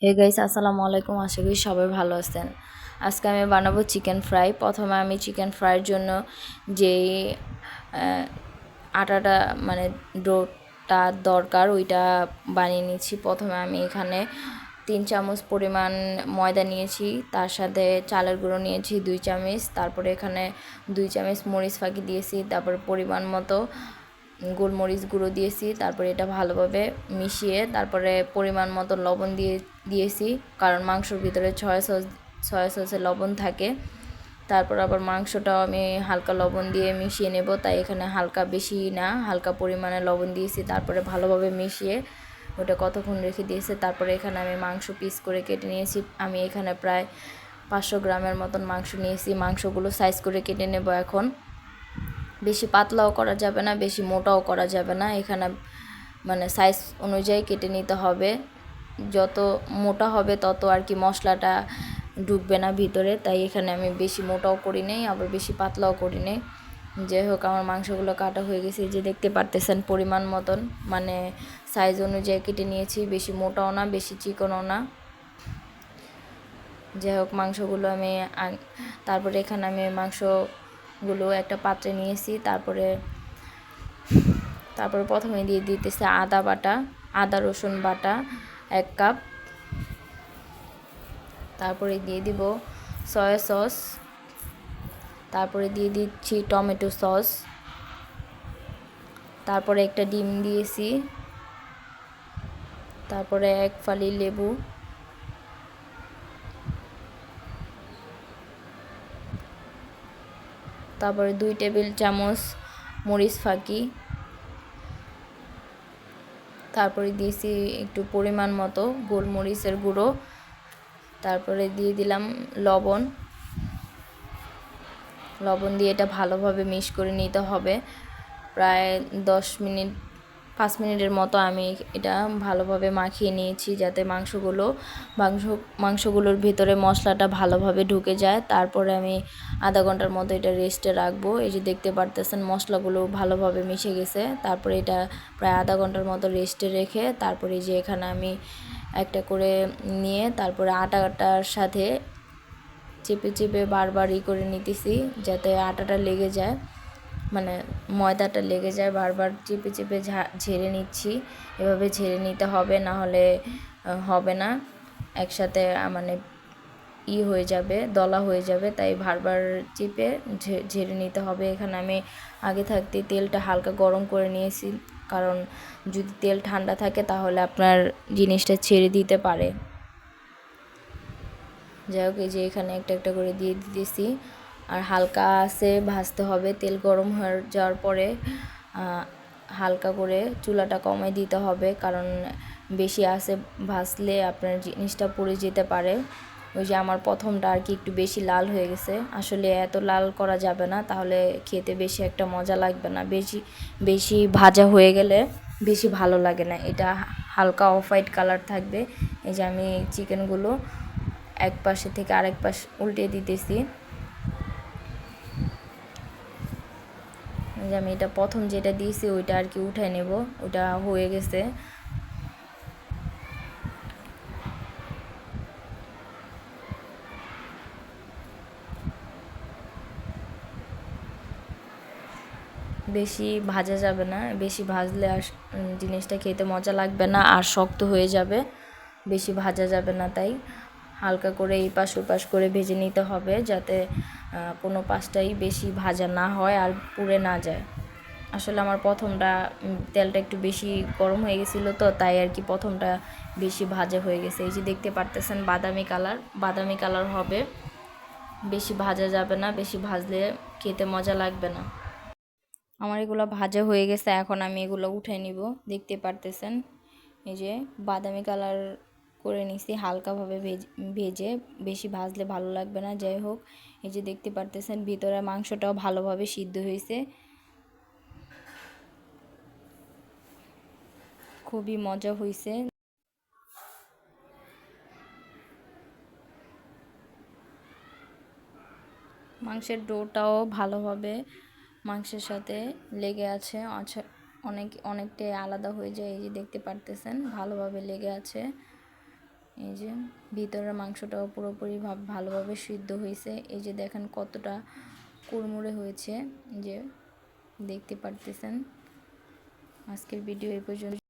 Hey guys, আসসালামু আলাইকুম। আশা করি সবাই ভালো আছেন। আজকে আমি বানাবো চিকেন ফ্রাই। প্রথমে আমি চিকেন ফ্রাইয়ের জন্য যেই আটাটা মানে ডোটা দরকার ওইটা বানিয়ে নিচ্ছি। প্রথমে আমি এখানে 3 চামচ পরিমাণ ময়দা নিয়েছি, তার সাথে চালের গুঁড়ো নিয়েছি 2 চামচ, তারপরে এখানে 2 চামচ মরিচ ফাঁকি দিয়েছি, তারপরে পরিমাণ মতো গোলমরিচ গুঁড়ো দিয়েছি। তারপরে এটা ভালোভাবে মিশিয়ে তারপরে পরিমাণ মতো লবণ দিয়েছি, কারণ মাংসর ভিতরে সয়া সসে লবণ থাকে। তারপর আবার মাংসটাও আমি হালকা লবণ দিয়ে মিশিয়ে নেব, তাই এখানে হালকা, বেশি না, হালকা পরিমাণে লবণ দিয়েছি। তারপরে ভালোভাবে মিশিয়ে ওটা কতক্ষণ রেখে দিয়েছে। তারপরে এখানে আমি মাংস পিস করে কেটে নিয়েছি। আমি এখানে প্রায় 500 গ্রামের মতন মাংস নিয়েছি। মাংসগুলো সাইজ করে কেটে নেব। এখন বেশি পাতলাও করা যাবে না, বেশি মোটাও করা যাবে না। এখানে মানে সাইজ অনুযায়ী কেটে নিতে হবে। যত মোটা হবে তত আর কি মশলাটা ঢুকবে না ভিতরে, তাই এখানে আমি বেশি মোটাও করি নেই, আবার বেশি পাতলাও করি নেই। যাই হোক, আমার মাংসগুলো কাটা হয়ে গেছে, যে দেখতে পারতেছেন পরিমাণ মতন মানে সাইজ অনুযায়ী কেটে নিয়েছি। বেশি মোটাও না, বেশি চিকনও না। যাই হোক, মাংসগুলো আমি তারপরে এখানে আমি মাংসগুলো একটা পাত্রে নিয়েছি। তারপরে প্রথমে দিয়ে দিতেছে আদা বাটা, আদা রসুন বাটা 1 কাপ। তারপরে দিয়ে দিব সয়া সস, তারপরে দিয়ে দিচ্ছি টমেটো সস, তারপরে একটা ডিম দিয়েছি, তারপরে 1 ফালি লেবু, তারপরে 2 টেবিল চামচ মরিচ ফাঁকি, তারপরে দিয়েছি একটু পরিমাণ মতো গোলমরিচের গুঁড়ো, তারপরে দিয়ে দিলাম লবণ দিয়ে এটা ভালোভাবে মিক্স করে নিতে হবে। প্রায় 5 মিনিটের মতো আমি এটা ভালোভাবে মাখিয়ে নিয়েছি, যাতে মাংসগুলোর ভিতরে মশলাটা ভালোভাবে ঢুকে যায়। তারপরে আমি আধা ঘন্টার মতো এটা রেস্টে রাখবো। এই যে দেখতে পারতেছেন মশলাগুলো ভালোভাবে মিশে গেছে। তারপরে এটা প্রায় আধা ঘন্টার মতো রেস্টে রেখে তারপরে যে এখানে আমি একটা করে নিয়ে তারপরে আটাটার সাথে চেপে চেপে বারবার করে নিতেছি, যাতে আটাটা লেগে যায়, মানে ময়দাটা লেগে যায়। বারবার চেপে চেপে ঝেড়ে নিচ্ছি। এভাবে ঝেড়ে নিতে হবে, না হলে হবে না, একসাথে মানে হয়ে যাবে, দলা হয়ে যাবে। তাই বারবার চেপে ঝেড়ে নিতে হবে। এখানে আমি আগে থাকতে তেলটা হালকা গরম করে নিয়েছি, কারণ যদি তেল ঠান্ডা থাকে তাহলে আপনার জিনিসটা ছেড়ে দিতে পারে। যাই হোক, এই যে এখানে একটা একটা করে দিয়ে দিতেছি, আর হালকা আছে ভাজতে হবে। তেল গরম হয়ে যাওয়ার পরে হালকা করে চুলাটা কমাই দিতে হবে, কারণ বেশি আছে ভাজলে আপনার জিনিসটা পুড়ে যেতে পারে। ওই যে আমার প্রথমটা আর কি একটু বেশি লাল হয়ে গেছে। আসলে এত লাল করা যাবে না, তাহলে খেতে বেশি একটা মজা লাগবে না। বেশি ভাজা হয়ে গেলে বেশি ভালো লাগে না। এটা হালকা অফ হোয়াইট কালার থাকবে। এই যে আমি চিকেনগুলো এক পাশে থেকে আরেক পাশ উল্টে দিতেছি। যে আমি এটা প্রথম যেটা দিয়েছি ওইটা আর কি উঠাই নেব, ওটা হয়ে গেছে। বেশি ভাজা যাবে না, বেশি ভাজলে আর জিনিসটা খেতে মজা লাগবে না, আর শক্ত হয়ে যাবে। বেশি ভাজা যাবে না, তাই হালকা করে এই পাশ ওই পাশ করে ভেজে নিতে হবে, যাতে কোনো পাশটাই বেশি ভাজা না হয় আর পুড়ে না যায়। আসলে আমার প্রথমটা তেলটা একটু বেশি গরম হয়ে গেছিলো, তো তাই আর কি প্রথমটা বেশি ভাজা হয়ে গেছে। এই যে দেখতে পারতেছেন বাদামি কালার হবে, বেশি ভাজা যাবে না, বেশি ভাজলে খেতে মজা লাগবে না। আমার এগুলো ভাজা হয়ে গেছে, এখন আমি এগুলো উঠে নিব। দেখতে পারতেছেন এই যে বাদামি কালার করে নিছি, হালকাভাবে ভেজে, বেশি ভাজলে ভালো লাগবে না। যাই হোক, এই যে দেখতে পারতেছেন ভিতরে মাংসটাও ভালোভাবে সিদ্ধ হয়েছে। খুবই মজা হয়েছে। মাংসের ডোটাও ভালোভাবে মাংসের সাথে লেগে আছে, অনেকটাই আলাদা হয়ে যায়। এই যে দেখতে পারতেছেন ভালোভাবে লেগে আছে। এই যে ভিতরের মাংসটাও পুরোপুরি ভালোভাবে সিদ্ধ হয়েছে। এই যে দেখেন কতটা কুড়মুড়ে হয়েছে, যে দেখতে পারতেছেন। আজকের ভিডিও এই পর্যন্ত।